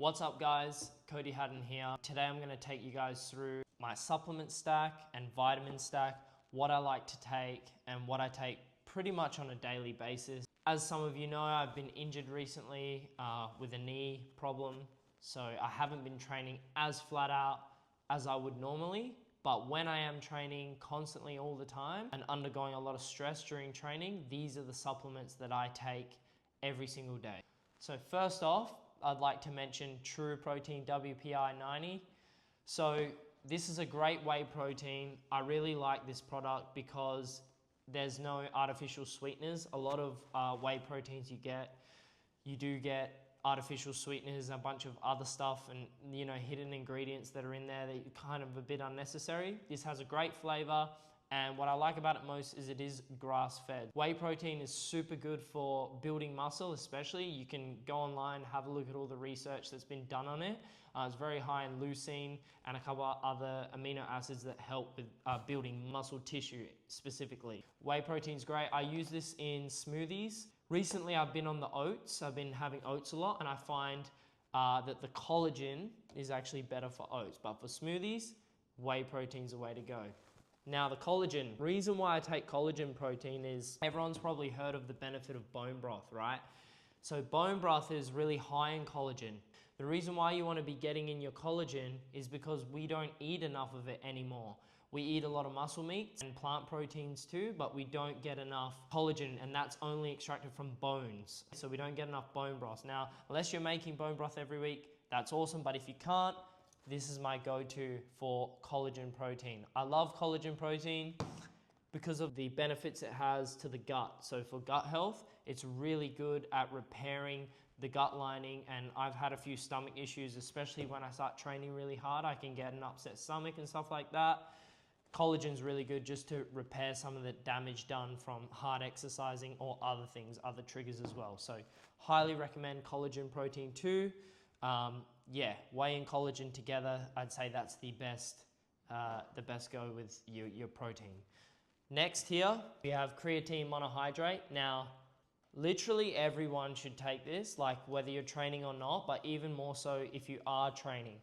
What's up guys, Cody Haddon here. Today I'm going to take you guys through my supplement stack and vitamin stack, what I like to take and what I take pretty much on a daily basis. As some of you know, I've been injured recently with a knee problem, so I haven't been training as flat out as I would normally, but when I am training constantly all the time and undergoing a lot of stress during training, these are the supplements that I take every single day. So first off, I'd like to mention True Protein WPI 90. So this is a great whey protein. I really like this product because there's no artificial sweeteners. A lot of whey proteins you do get artificial sweeteners and a bunch of other stuff and hidden ingredients that are in there that are kind of a bit unnecessary. This has a great flavor, and what I like about it most is it is grass-fed. Whey protein is super good for building muscle, especially. You can go online, have a look at all the research that's been done on it. It's very high in leucine and a couple of other amino acids that help with building muscle tissue specifically. Whey protein is great. I use this in smoothies. Recently, I've been on the oats. I've been having oats a lot, and I find that the collagen is actually better for oats. But for smoothies, whey protein is the way to go. Now the collagen, reason why I take collagen protein is everyone's probably heard of the benefit of bone broth, right? So bone broth is really high in collagen. The reason why you want to be getting in your collagen is because we don't eat enough of it anymore. We eat a lot of muscle meats and plant proteins too, but we don't get enough collagen, and that's only extracted from bones. So we don't get enough bone broth. Now, unless you're making bone broth every week, that's awesome, but if you can't, this is my go-to for collagen protein. I love collagen protein because of the benefits it has to the gut. So for gut health, it's really good at repairing the gut lining, and I've had a few stomach issues, especially when I start training really hard. I can get an upset stomach and stuff like that. Collagen's really good just to repair some of the damage done from hard exercising or other things, other triggers as well. So highly recommend collagen protein too. Whey and collagen together, I'd say that's the best go with your protein. Next here, we have creatine monohydrate. Now, literally everyone should take this, like whether you're training or not, but even more so if you are training.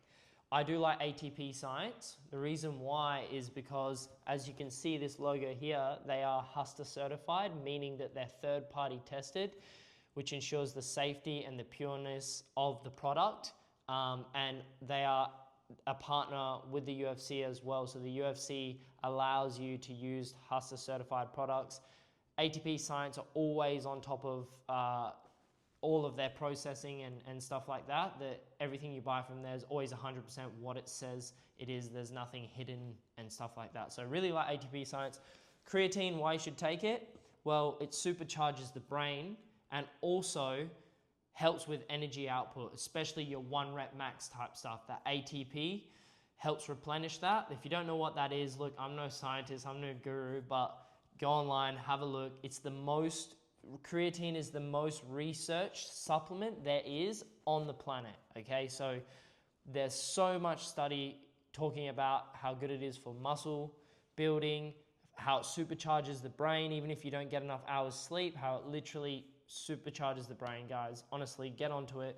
I do like ATP science. The reason why is because, as you can see this logo here, they are HUSTA certified, meaning that they're third-party tested, which ensures the safety and the pureness of the product. And they are a partner with the UFC as well. So the UFC allows you to use HUSTA certified products. ATP Science are always on top of all of their processing and stuff like that. That everything you buy from there is always 100% what it says it is. There's nothing hidden and stuff like that. So I really like ATP Science. Creatine, why you should take it? Well, it supercharges the brain and also helps with energy output, especially your 1 rep max type stuff. That ATP helps replenish that. If you don't know what that is, look, I'm no scientist, I'm no guru, but go online, have a look. Creatine is the most researched supplement there is on the planet, okay? So there's so much study talking about how good it is for muscle building, how it supercharges the brain, even if you don't get enough hours sleep, how it literally supercharges the brain, guys. Honestly, get onto it.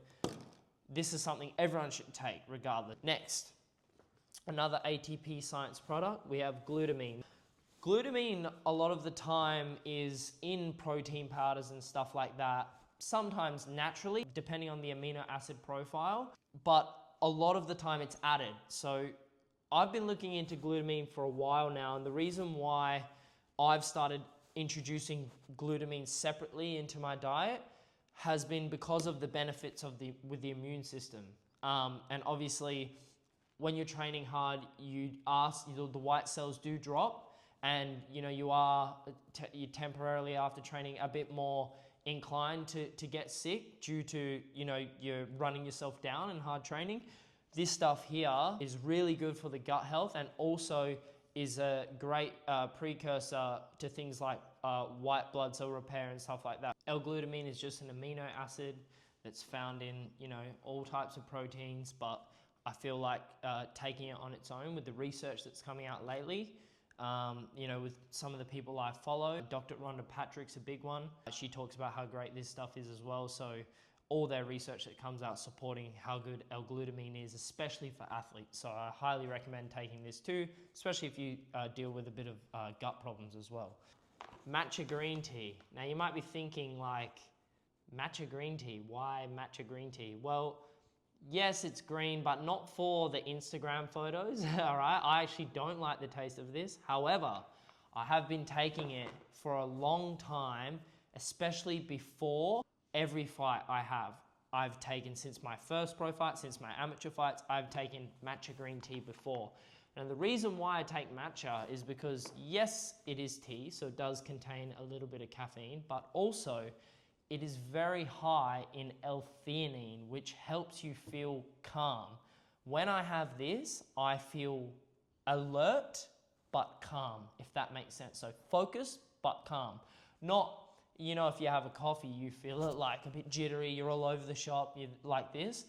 This is something everyone should take regardless. Next, another ATP Science product, we have glutamine. Glutamine, a lot of the time, is in protein powders and stuff like that, sometimes naturally, depending on the amino acid profile, but a lot of the time it's added. So I've been looking into glutamine for a while now, and the reason why I've started introducing glutamine separately into my diet has been because of the benefits with the immune system. And obviously, when you're training hard, the white cells do drop, and you temporarily after training a bit more inclined to get sick due to you're running yourself down in hard training. This stuff here is really good for the gut health and also is a great precursor to things like white blood cell repair and stuff like that. L-glutamine is just an amino acid that's found in all types of proteins, but I feel like taking it on its own with the research that's coming out lately, with some of the people I follow, Dr. Rhonda Patrick's a big one. She talks about how great this stuff is as well. So all their research that comes out supporting how good L-glutamine is, especially for athletes. So I highly recommend taking this too, especially if you deal with a bit of gut problems as well. Matcha green tea. Now you might be thinking like, matcha green tea, why matcha green tea? Well, yes, it's green, but not for the Instagram photos, all right? I actually don't like the taste of this. However, I have been taking it for a long time, especially before every fight I've taken since my first pro fight, since my amateur fights, I've taken matcha green tea before. And the reason why I take matcha is because, yes, it is tea, so it does contain a little bit of caffeine, but also it is very high in L-theanine, which helps you feel calm. When I have this, I feel alert, but calm, if that makes sense. So focused, but calm. Not, you know, if you have a coffee, you feel it like a bit jittery, you're all over the shop, you're like this.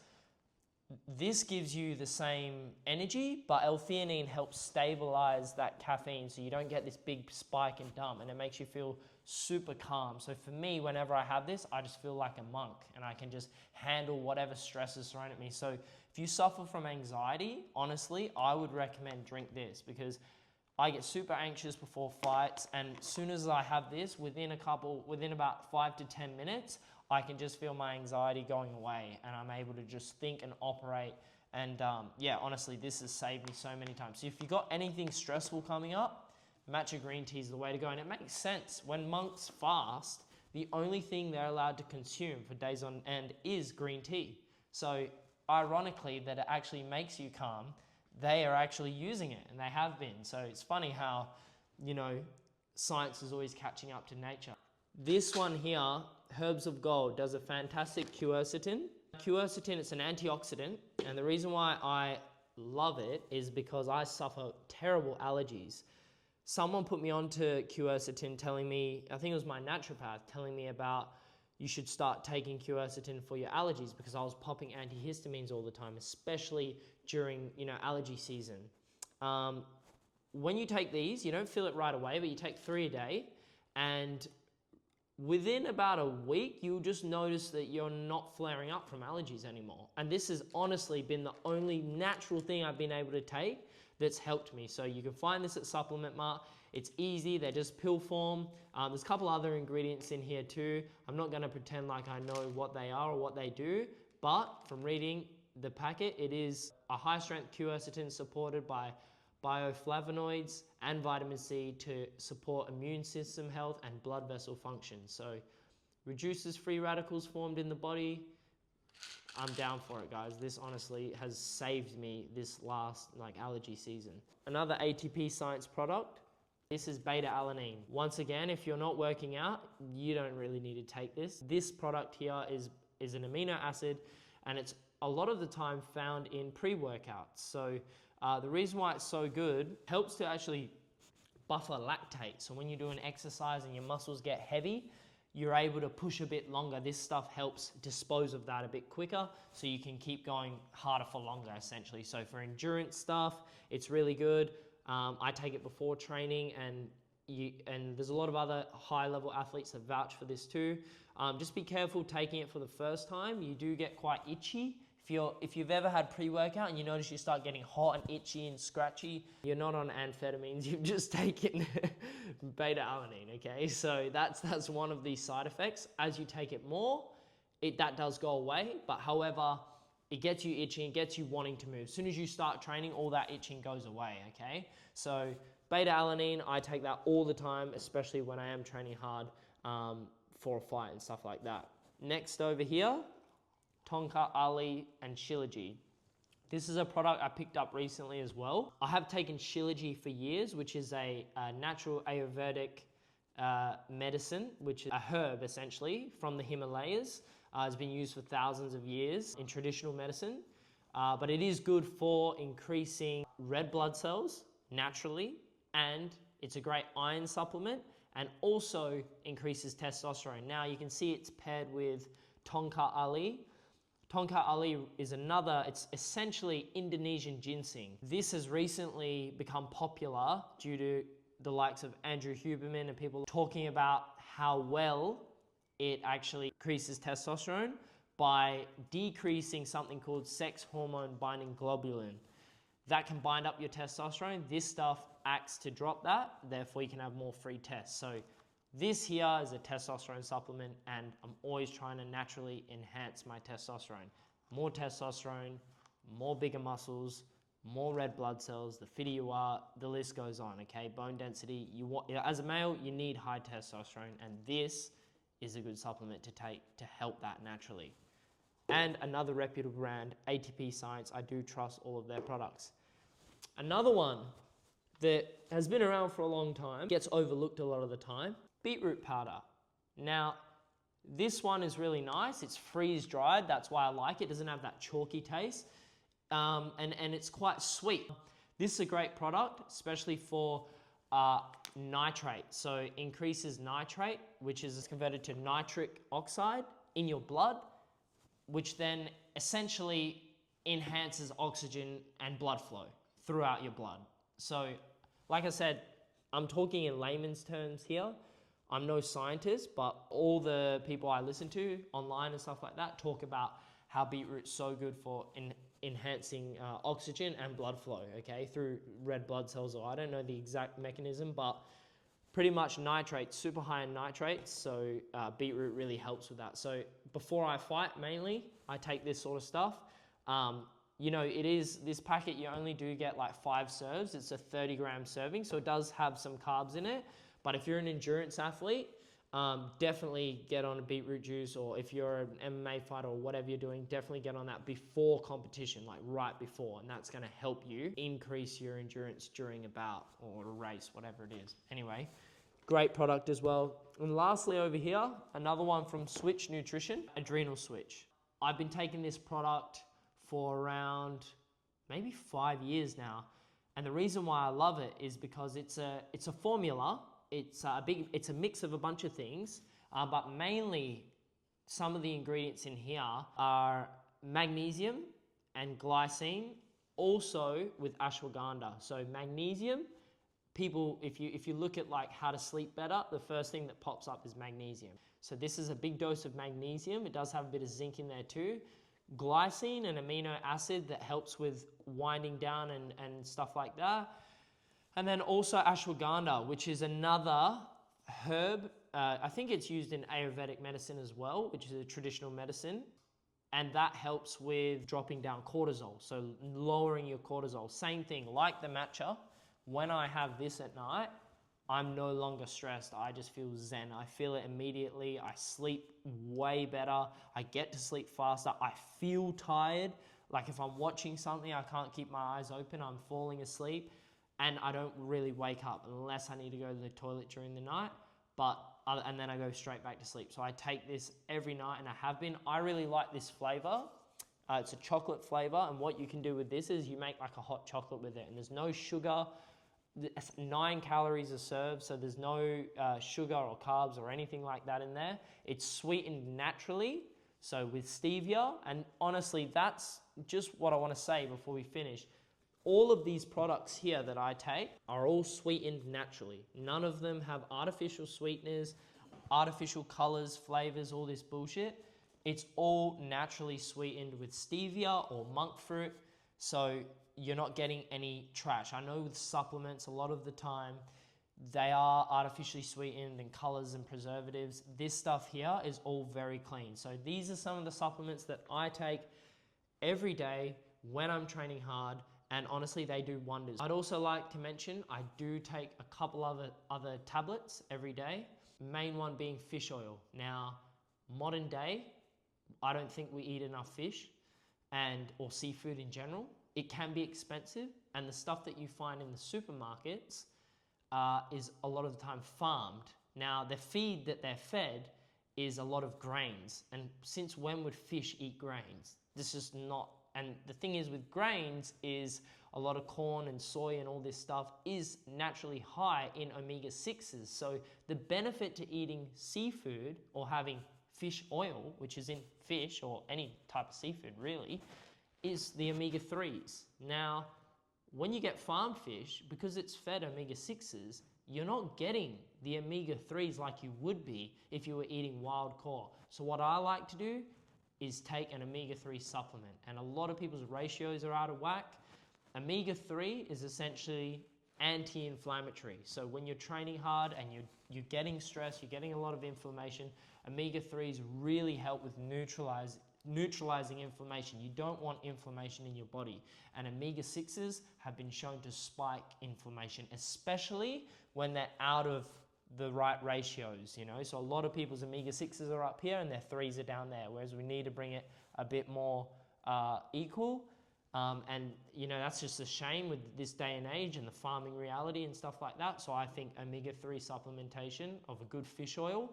This gives you the same energy, but L-theanine helps stabilize that caffeine so you don't get this big spike and dump, and it makes you feel super calm. So for me, whenever I have this, I just feel like a monk and I can just handle whatever stress is thrown at me. So if you suffer from anxiety, honestly, I would recommend drink this because I get super anxious before fights, and as soon as I have this, within about 5 to 10 minutes, I can just feel my anxiety going away and I'm able to just think and operate. And yeah, honestly, this has saved me so many times. So if you've got anything stressful coming up, matcha green tea is the way to go. And it makes sense. When monks fast, the only thing they're allowed to consume for days on end is green tea. So ironically, that it actually makes you calm, they are actually using it, and they have been. So it's funny how, you know, science is always catching up to nature. This one here, Herbs of Gold, does a fantastic quercetin. Quercetin, it's an antioxidant, and the reason why I love it is because I suffer terrible allergies. Someone put me onto quercetin telling me, I think it was my naturopath, telling me about you should start taking quercetin for your allergies because I was popping antihistamines all the time, especially during, you know, allergy season. When you take these, you don't feel it right away, but you take 3 a day, and within about a week, you'll just notice that you're not flaring up from allergies anymore. And this has honestly been the only natural thing I've been able to take that's helped me. So you can find this at Supplement Mart. It's easy, they're just pill form. There's a couple other ingredients in here too. I'm not gonna pretend like I know what they are or what they do, but from reading the packet, it is a high strength quercetin supported by bioflavonoids and vitamin C to support immune system health and blood vessel function. So reduces free radicals formed in the body. I'm down for it, guys. This honestly has saved me this last allergy season. Another ATP Science product. This is beta-alanine. Once again, if you're not working out, you don't really need to take this. This product here is an amino acid, and it's a lot of the time found in pre-workouts. So the reason why it's so good, helps to actually buffer lactate. So when you do an exercise and your muscles get heavy, you're able to push a bit longer. This stuff helps dispose of that a bit quicker so you can keep going harder for longer, essentially. So for endurance stuff, it's really good. I take it before training, and there's a lot of other high-level athletes that vouch for this too. Just be careful taking it for the first time. You do get quite itchy. If you've ever had pre-workout and you notice you start getting hot and itchy and scratchy, you're not on amphetamines, you've just taken beta-alanine, okay? So that's one of the side effects. As you take it more, that does go away, but however, it gets you itching, it gets you wanting to move. As soon as you start training, all that itching goes away, okay? So beta-alanine, I take that all the time, especially when I am training hard for a fight and stuff like that. Next over here, Tonka Ali and Shilajit. This is a product I picked up recently as well. I have taken Shilajit for years, which is a natural Ayurvedic medicine, which is a herb essentially from the Himalayas. It's been used for thousands of years in traditional medicine, but it is good for increasing red blood cells naturally, and it's a great iron supplement and also increases testosterone. Now you can see it's paired with Tonka Ali. Tonka Ali is it's essentially Indonesian ginseng. This has recently become popular due to the likes of Andrew Huberman and people talking about how well it actually increases testosterone. by decreasing something called sex hormone binding globulin. That can bind up your testosterone. This stuff acts to drop that, therefore you can have more free tests. So this here is a testosterone supplement, and I'm always trying to naturally enhance my testosterone. More testosterone, more bigger muscles, more red blood cells, the fitter you are, the list goes on, okay? Bone density, as a male, you need high testosterone, and this is a good supplement to take to help that naturally. And another reputable brand, ATP Science, I do trust all of their products. Another one that has been around for a long time, gets overlooked a lot of the time, beetroot powder. Now, this one is really nice. It's freeze dried, that's why I like it. It doesn't have that chalky taste, and it's quite sweet. This is a great product, especially for nitrate. So increases nitrate, which is converted to nitric oxide in your blood, which then essentially enhances oxygen and blood flow throughout your blood. So, like I said, I'm talking in layman's terms here. I'm no scientist, but all the people I listen to online and stuff like that talk about how beetroot's so good for enhancing oxygen and blood flow, okay, through red blood cells. Or I don't know the exact mechanism, but pretty much nitrates, super high in nitrates, so beetroot really helps with that. So before I fight, mainly, I take this sort of stuff. You know, this packet, you only do get like 5 serves. It's a 30-gram serving, so it does have some carbs in it. But if you're an endurance athlete, definitely get on a beetroot juice, or if you're an MMA fighter or whatever you're doing, definitely get on that before competition, like right before, and that's gonna help you increase your endurance during a bout or a race, whatever it is. Anyway, great product as well. And lastly over here, another one from Switch Nutrition, Adrenal Switch. I've been taking this product for around maybe 5 years now, and the reason why I love it is because it's a formula. It's a mix of a bunch of things, but mainly some of the ingredients in here are magnesium and glycine, also with ashwagandha. So magnesium, people, if you look at like how to sleep better, the first thing that pops up is magnesium. So this is a big dose of magnesium. It does have a bit of zinc in there too. Glycine, an amino acid that helps with winding down and stuff like that. And then also ashwagandha, which is another herb. I think it's used in Ayurvedic medicine as well, which is a traditional medicine. And that helps with dropping down cortisol, so lowering your cortisol. Same thing, like the matcha. When I have this at night, I'm no longer stressed. I just feel zen. I feel it immediately. I sleep way better. I get to sleep faster. I feel tired. Like if I'm watching something, I can't keep my eyes open. I'm falling asleep. And I don't really wake up unless I need to go to the toilet during the night, and then I go straight back to sleep. So I take this every night, and I have been. I really like this flavor. It's a chocolate flavor, and what you can do with this is you make like a hot chocolate with it, and there's no sugar. It's 9 calories a serve, so there's no sugar or carbs or anything like that in there. It's sweetened naturally, so with stevia, and honestly, that's just what I want to say before we finish. All of these products here that I take are all sweetened naturally. None of them have artificial sweeteners, artificial colors, flavors, all this bullshit. It's all naturally sweetened with stevia or monk fruit, so you're not getting any trash. I know with supplements, a lot of the time, they are artificially sweetened and colors and preservatives. This stuff here is all very clean. So these are some of the supplements that I take every day when I'm training hard, and honestly, they do wonders. I'd also like to mention, I do take a couple other tablets every day, main one being fish oil. Now, modern day, I don't think we eat enough fish or seafood in general. It can be expensive, and the stuff that you find in the supermarkets is a lot of the time farmed. Now, the feed that they're fed is a lot of grains, and since when would fish eat grains? This is not. And the thing is with grains is a lot of corn and soy and all this stuff is naturally high in omega-6s. So the benefit to eating seafood or having fish oil, which is in fish or any type of seafood really, is the omega-3s. Now, when you get farm fish, because it's fed omega-6s, you're not getting the omega-3s like you would be if you were eating wild caught. So what I like to do, is take an omega-3 supplement. And a lot of people's ratios are out of whack. Omega-3 is essentially anti-inflammatory. So when you're training hard and you're getting stress, you're getting a lot of inflammation, omega-3s really help with neutralizing inflammation. You don't want inflammation in your body. And omega-6s have been shown to spike inflammation, especially when they're out of the right ratios, you know. So a lot of people's omega-6s are up here and their 3s are down there, whereas we need to bring it a bit more equal. And you know, that's just a shame with this day and age and the farming reality and stuff like that. So I think omega-3 supplementation of a good fish oil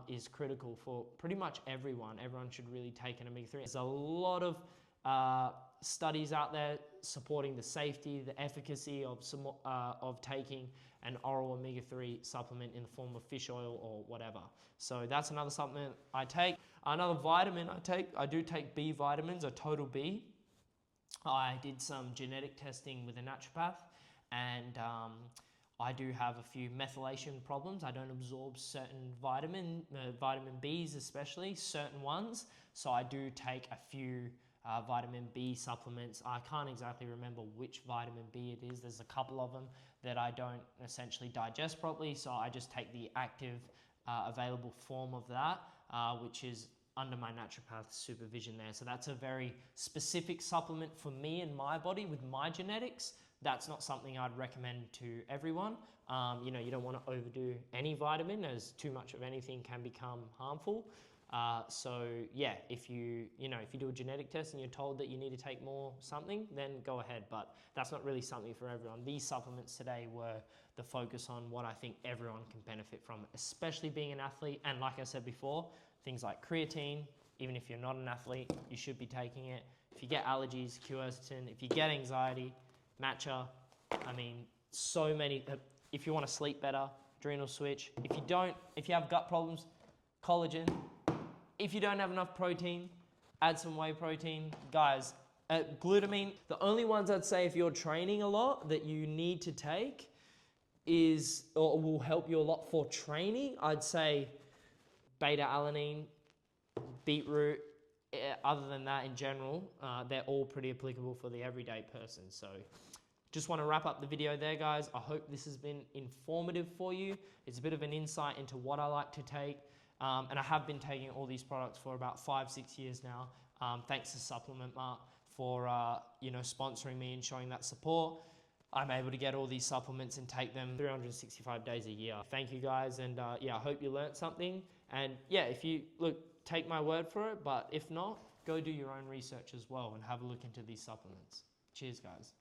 is critical for pretty much everyone. Everyone should really take an omega-3. There's a lot of studies out there supporting the safety, the efficacy of taking an oral omega-3 supplement in the form of fish oil or whatever. So that's another supplement I take. Another vitamin I do take B vitamins, a total B. I did some genetic testing with a naturopath, and I do have a few methylation problems. I don't absorb certain vitamin Bs, especially certain ones. So I do take a few vitamin B supplements. I can't exactly remember which vitamin B it is. There's a couple of them that I don't essentially digest properly. So I just take the active available form of that, which is under my naturopath's supervision there. So that's a very specific supplement for me and my body with my genetics. That's not something I'd recommend to everyone. You know, you don't want to overdo any vitamin, as too much of anything can become harmful. So yeah, if you do a genetic test and you're told that you need to take more something, then go ahead. But that's not really something for everyone. These supplements today were the focus on what I think everyone can benefit from, especially being an athlete. And like I said before, things like creatine, even if you're not an athlete, you should be taking it. If you get allergies, quercetin. If you get anxiety, matcha. I mean, so many. If you want to sleep better, adrenal switch. If you have gut problems, collagen. If you don't have enough protein, add some whey protein. Guys, glutamine, the only ones I'd say if you're training a lot that you need to take is, or will help you a lot for training, I'd say beta-alanine, beetroot. Other than that, in general, they're all pretty applicable for the everyday person. So just want to wrap up the video there, guys. I hope this has been informative for you. It's a bit of an insight into what I like to take. And I have been taking all these products for about 5-6 years now. Thanks to Supplement Mart for sponsoring me and showing that support. I'm able to get all these supplements and take them 365 days a year. Thank you, guys, and yeah, I hope you learned something. And yeah, if you take my word for it, but if not, go do your own research as well and have a look into these supplements. Cheers, guys.